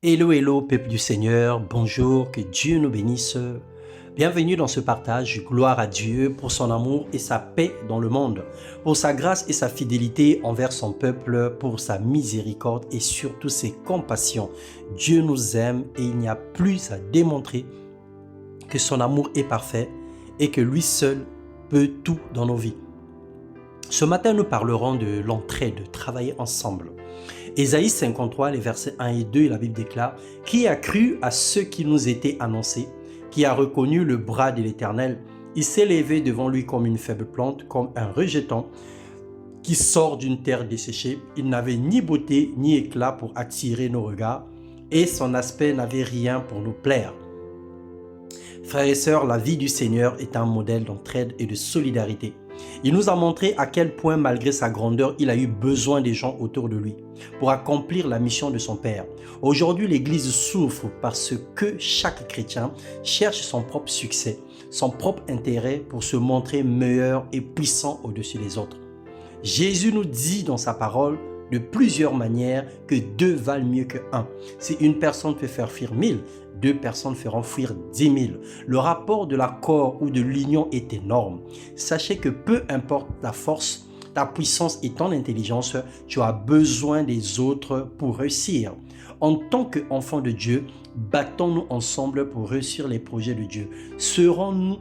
Hello, hello, peuple du Seigneur, bonjour, que Dieu nous bénisse. Bienvenue dans ce partage, gloire à Dieu pour son amour et sa paix dans le monde, pour sa grâce et sa fidélité envers son peuple, pour sa miséricorde et surtout ses compassions. Dieu nous aime et il n'y a plus à démontrer que son amour est parfait et que lui seul peut tout dans nos vies. Ce matin, nous parlerons de l'entraide, travailler ensemble. Ésaïe 53, les versets 1 et 2, la Bible déclare « Qui a cru à ce qui nous était annoncé, qui a reconnu le bras de l'Éternel, il s'est levé devant lui comme une faible plante, comme un rejeton qui sort d'une terre desséchée. Il n'avait ni beauté ni éclat pour attirer nos regards, et son aspect n'avait rien pour nous plaire. » Frères et sœurs, la vie du Seigneur est un modèle d'entraide et de solidarité. Il nous a montré à quel point, malgré sa grandeur, il a eu besoin des gens autour de lui pour accomplir la mission de son Père. Aujourd'hui, l'Église souffre parce que chaque chrétien cherche son propre succès, son propre intérêt pour se montrer meilleur et puissant au-dessus des autres. Jésus nous dit dans sa parole de plusieurs manières que deux valent mieux que un. Si une personne peut faire fuir 1000, deux personnes feront fuir 10 000. Le rapport de l'accord ou de l'union est énorme. Sachez que peu importe ta force, ta puissance et ton intelligence, tu as besoin des autres pour réussir. En tant qu'enfants de Dieu, battons-nous ensemble pour réussir les projets de Dieu. Serrons-nous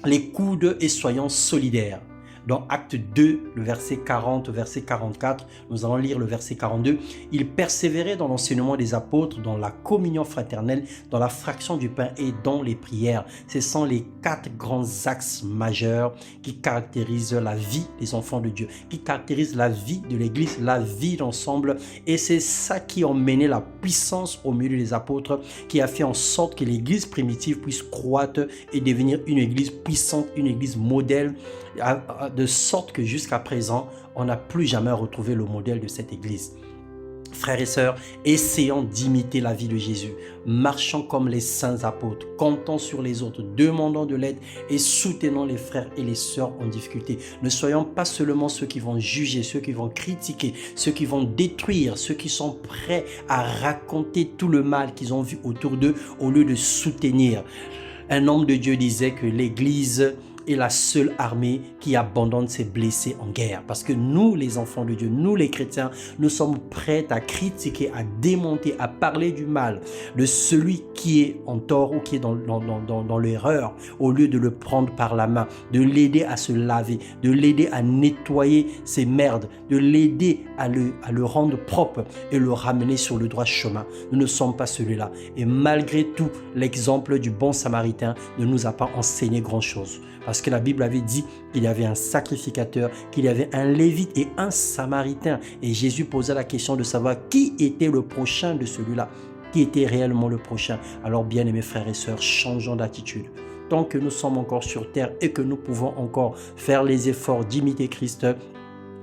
les coudes et soyons solidaires. Dans Acte 2, le verset 40, verset 44, nous allons lire le verset 42. Il persévérait dans l'enseignement des apôtres, dans la communion fraternelle, dans la fraction du pain et dans les prières. Ce sont les 4 grands axes majeurs qui caractérisent la vie des enfants de Dieu, qui caractérisent la vie de l'Église, la vie d'ensemble. Et c'est ça qui a mené la puissance au milieu des apôtres, qui a fait en sorte que l'Église primitive puisse croître et devenir une Église puissante, une Église modèle, de sorte que jusqu'à présent, on n'a plus jamais retrouvé le modèle de cette Église. Frères et sœurs, essayons d'imiter la vie de Jésus. Marchons comme les saints apôtres, comptons sur les autres, demandons de l'aide et soutenons les frères et les sœurs en difficulté. Ne soyons pas seulement ceux qui vont juger, ceux qui vont critiquer, ceux qui vont détruire, ceux qui sont prêts à raconter tout le mal qu'ils ont vu autour d'eux au lieu de soutenir. Un homme de Dieu disait que l'Église est la seule armée qui abandonne ses blessés en guerre. Parce que nous, les enfants de Dieu, nous les chrétiens, nous sommes prêts à critiquer, à démonter, à parler du mal de celui qui est en tort ou qui est dans l'erreur, au lieu de le prendre par la main, de l'aider à se laver, de l'aider à nettoyer ses merdes, de l'aider à le rendre propre et le ramener sur le droit chemin. Nous ne sommes pas celui-là. Et malgré tout, l'exemple du bon samaritain ne nous a pas enseigné grand-chose. Parce que la Bible avait dit qu'il y avait un sacrificateur, qu'il y avait un lévite et un samaritain. Et Jésus posait la question de savoir qui était le prochain de celui-là, qui était réellement le prochain. Alors bien aimés frères et sœurs, changeons d'attitude. Tant que nous sommes encore sur terre et que nous pouvons encore faire les efforts d'imiter Christ,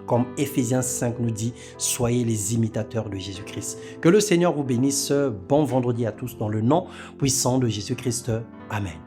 comme Ephésiens 5 nous dit, soyez les imitateurs de Jésus-Christ. Que le Seigneur vous bénisse. Bon vendredi à tous dans le nom puissant de Jésus-Christ. Amen.